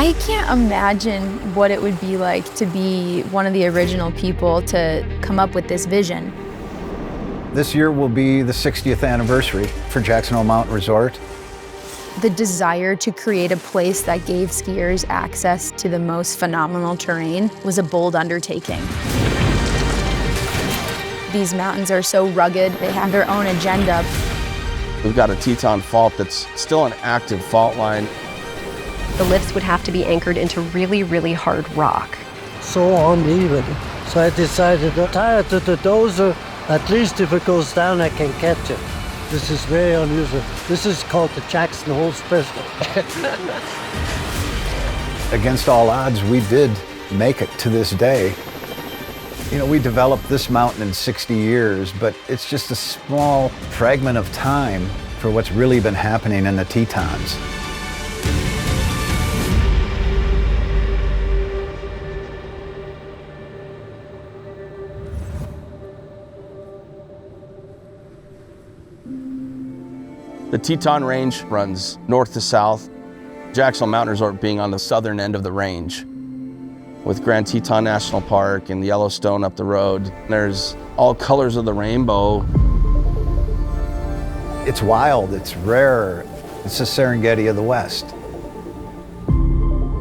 I can't imagine what it would be like to be one of the original people to come up with this vision. This year will be the 60th anniversary for Jackson Hole Mountain Resort. The desire to create a place that gave skiers access to the most phenomenal terrain was a bold undertaking. These mountains are so rugged, they have their own agenda. We've got a Teton fault that's still an active fault line. The lifts would have to be anchored into really, really hard rock. So uneven. So I decided to tie it to the dozer. At least if it goes down, I can catch it. This is very unusual. This is called the Jackson Hole Special. Against all odds, we did make it to this day. You know, we developed this mountain in 60 years, but it's just a small fragment of time for what's really been happening in the Tetons. The Teton Range runs north to south, Jackson Hole Mountain Resort being on the southern end of the range. With Grand Teton National Park and Yellowstone up the road, there's all colors of the rainbow. It's wild, it's rare, it's the Serengeti of the West.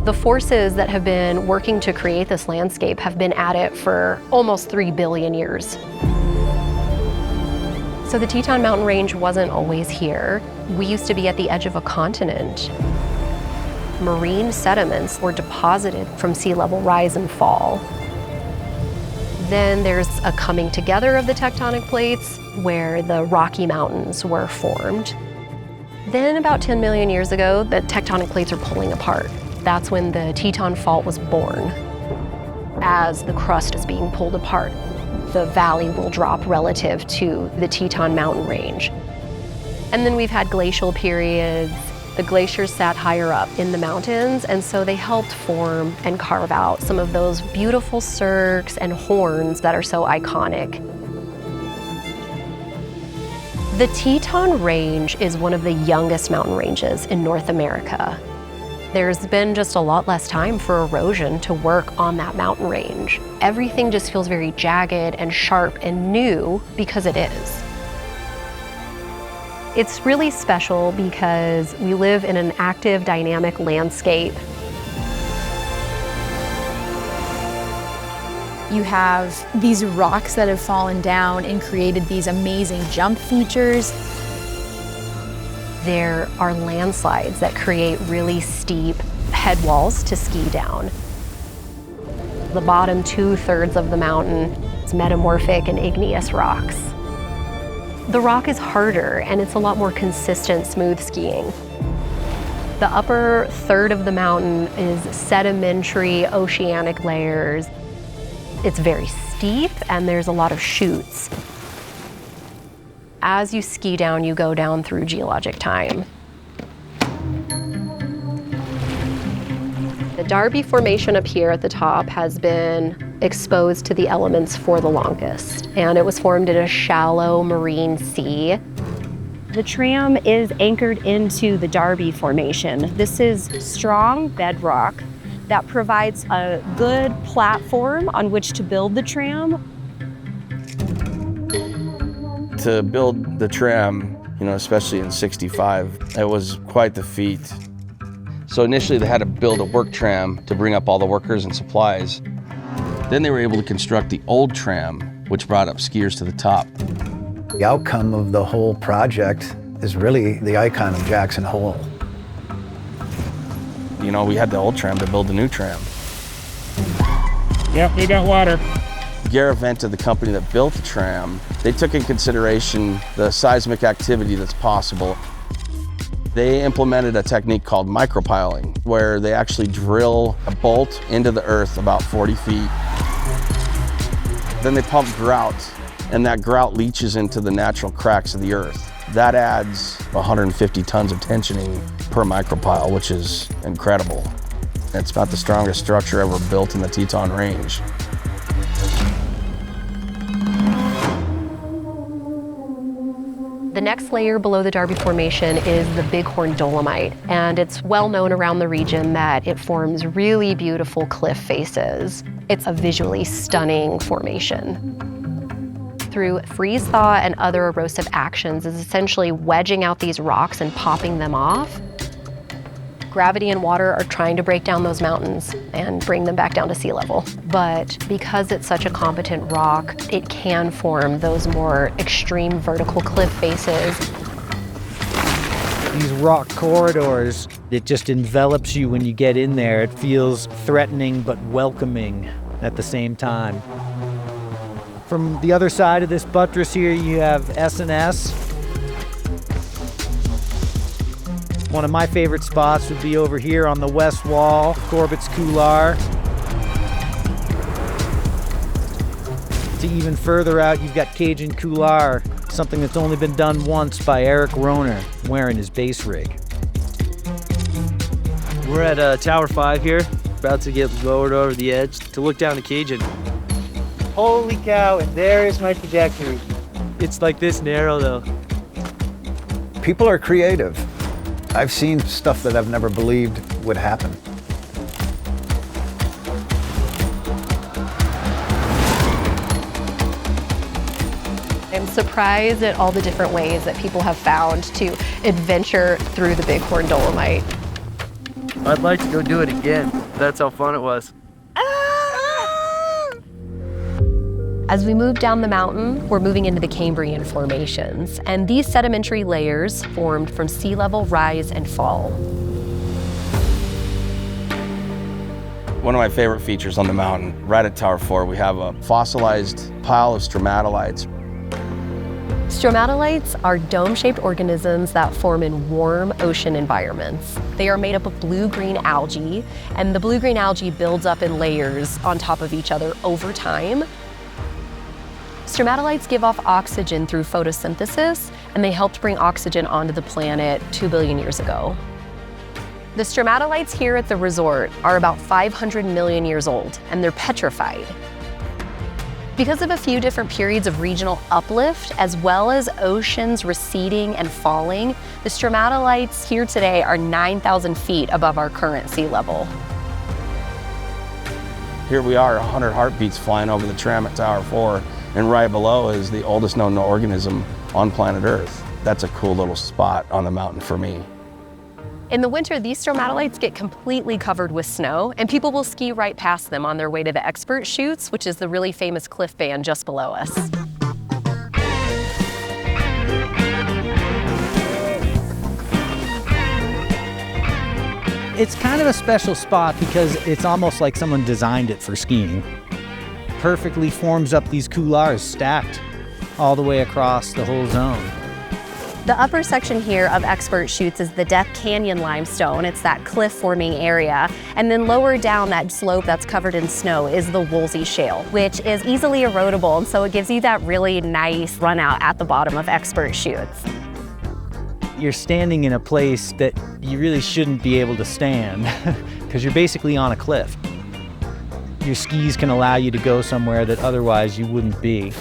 The forces that have been working to create this landscape have been at it for almost 3 billion years. So the Teton Mountain Range wasn't always here. We used to be at the edge of a continent. Marine sediments were deposited from sea level rise and fall. Then there's a coming together of the tectonic plates where the Rocky Mountains were formed. Then about 10 million years ago, the tectonic plates are pulling apart. That's when the Teton Fault was born. As the crust is being pulled apart, the valley will drop relative to the Teton Mountain Range. And then we've had glacial periods. The glaciers sat higher up in the mountains, and so they helped form and carve out some of those beautiful cirques and horns that are so iconic. The Teton Range is one of the youngest mountain ranges in North America. There's been just a lot less time for erosion to work on that mountain range. Everything just feels very jagged and sharp and new because it is. It's really special because we live in an active, dynamic landscape. You have these rocks that have fallen down and created these amazing jump features. There are landslides that create really steep head walls to ski down. The bottom 2/3 of the mountain is metamorphic and igneous rocks. The rock is harder and it's a lot more consistent, smooth skiing. The upper third of the mountain is sedimentary oceanic layers. It's very steep and there's a lot of chutes. As you ski down, you go down through geologic time. The Darby Formation up here at the top has been exposed to the elements for the longest, and it was formed in a shallow marine sea. The tram is anchored into the Darby Formation. This is strong bedrock that provides a good platform on which to build the tram. To build the tram, especially in '65, it was quite the feat. So initially they had to build a work tram to bring up all the workers and supplies. Then they were able to construct the old tram, which brought up skiers to the top. The outcome of the whole project is really the icon of Jackson Hole. We had the old tram to build the new tram. Yep, we got water. Garaventa, the company that built the tram, they took in consideration the seismic activity that's possible. They implemented a technique called micropiling, where they actually drill a bolt into the earth about 40 feet. Then they pump grout, and that grout leaches into the natural cracks of the earth. That adds 150 tons of tensioning per micropile, which is incredible. It's about the strongest structure ever built in the Teton Range. The next layer below the Darby Formation is the Bighorn Dolomite, and it's well known around the region that it forms really beautiful cliff faces. It's a visually stunning formation. Through freeze-thaw and other erosive actions is essentially wedging out these rocks and popping them off. Gravity and water are trying to break down those mountains and bring them back down to sea level. But because it's such a competent rock, it can form those more extreme vertical cliff faces. These rock corridors, it just envelops you when you get in there. It feels threatening but welcoming at the same time. From the other side of this buttress here, you have S&S. One of my favorite spots would be over here on the west wall, Corbett's Couloir. To even further out, you've got Cajun Couloir, something that's only been done once by Eric Rohner, wearing his base rig. We're at Tower 5 here, about to get lowered over the edge to look down to Cajun. Holy cow, and there is my trajectory. It's like this narrow though. People are creative. I've seen stuff that I've never believed would happen. I'm surprised at all the different ways that people have found to adventure through the Bighorn Dolomite. I'd like to go do it again. That's how fun it was. As we move down the mountain, we're moving into the Cambrian formations, and these sedimentary layers formed from sea level rise and fall. One of my favorite features on the mountain, right at Tower 4, we have a fossilized pile of stromatolites. Stromatolites are dome-shaped organisms that form in warm ocean environments. They are made up of blue-green algae, and the blue-green algae builds up in layers on top of each other over time. Stromatolites give off oxygen through photosynthesis, and they helped bring oxygen onto the planet 2 billion years ago. The stromatolites here at the resort are about 500 million years old, and they're petrified. Because of a few different periods of regional uplift, as well as oceans receding and falling, the stromatolites here today are 9,000 feet above our current sea level. Here we are, 100 heartbeats flying over the tram at Tower 4, and right below is the oldest known organism on planet Earth. That's a cool little spot on the mountain for me. In the winter, these stromatolites get completely covered with snow, and people will ski right past them on their way to the expert chutes, which is the really famous cliff band just below us. It's kind of a special spot because it's almost like someone designed it for skiing. Perfectly forms up these couloirs stacked all the way across the whole zone. The upper section here of Expert Chutes is the Death Canyon limestone. It's that cliff forming area. And then lower down that slope that's covered in snow is the Woolsey Shale, which is easily erodible. And so it gives you that really nice run out at the bottom of Expert Chutes. You're standing in a place that you really shouldn't be able to stand because you're basically on a cliff. Your skis can allow you to go somewhere that otherwise you wouldn't be.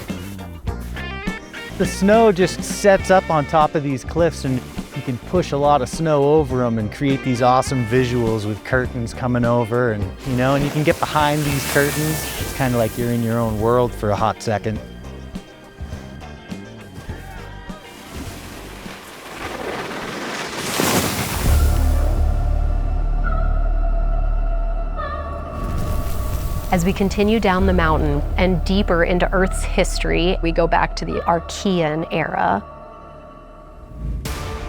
The snow just sets up on top of these cliffs and you can push a lot of snow over them and create these awesome visuals with curtains coming over and you can get behind these curtains. It's kind of like you're in your own world for a hot second. As we continue down the mountain and deeper into Earth's history, we go back to the Archean era,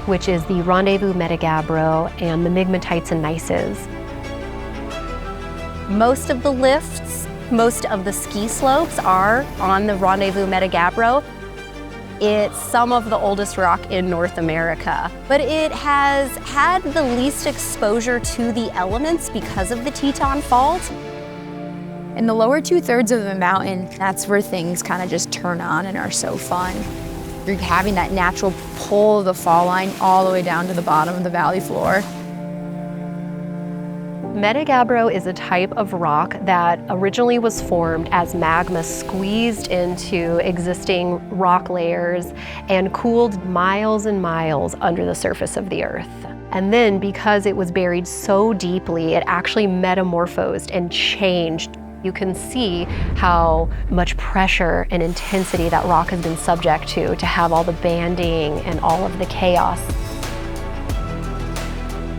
which is the Rendezvous Metagabbro and the Migmatites and Gneisses. Most of the lifts, most of the ski slopes are on the Rendezvous Metagabbro. It's some of the oldest rock in North America, but it has had the least exposure to the elements because of the Teton Fault. In the lower 2/3 of the mountain, that's where things kind of just turn on and are so fun. You're having that natural pull of the fall line all the way down to the bottom of the valley floor. Metagabbro is a type of rock that originally was formed as magma squeezed into existing rock layers and cooled miles and miles under the surface of the earth. And then because it was buried so deeply, it actually metamorphosed and changed. You can see how much pressure and intensity that rock has been subject to have all the banding and all of the chaos.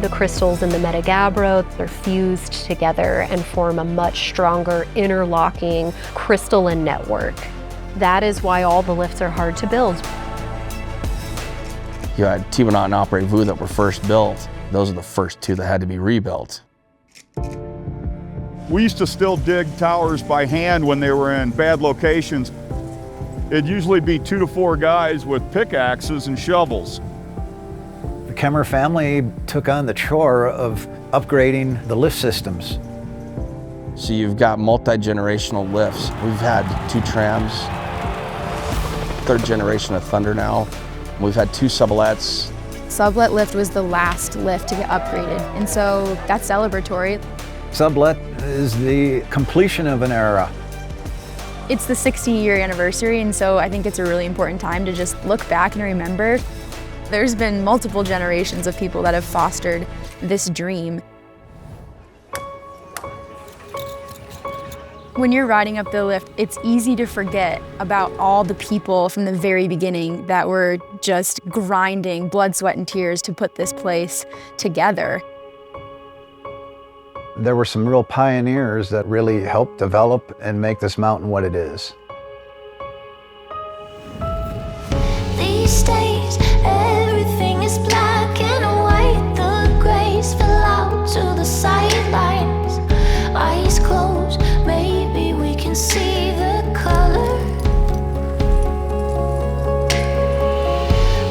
The crystals in the metagabbro are fused together and form a much stronger interlocking crystalline network. That is why all the lifts are hard to build. You had Teton and Opera-Vu that were first built. Those are the first two that had to be rebuilt. We used to still dig towers by hand when they were in bad locations. It'd usually be 2 to 4 guys with pickaxes and shovels. The Kemmer family took on the chore of upgrading the lift systems. So you've got multi-generational lifts. We've had 2 trams, 3rd generation of Thunder now. We've had 2 sublets. Sublet lift was the last lift to get upgraded, and so that's celebratory. Sublet is the completion of an era. It's the 60-year anniversary, and so I think it's a really important time to just look back and remember. There's been multiple generations of people that have fostered this dream. When you're riding up the lift, it's easy to forget about all the people from the very beginning that were just grinding blood, sweat, and tears to put this place together. There were some real pioneers that really helped develop and make this mountain what it is. These days, everything is black and white. The grays fill out to the sidelines. Eyes closed, maybe we can see the color.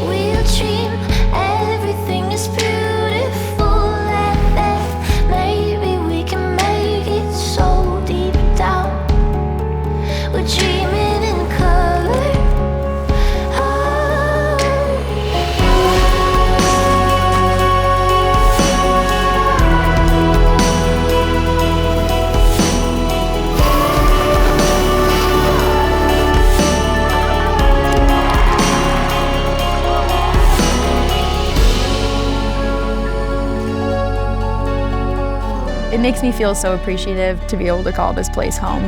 We'll dream, everything is beautiful, and then maybe we can make it so deep down. We're dreaming in color. It makes me feel so appreciative to be able to call this place home.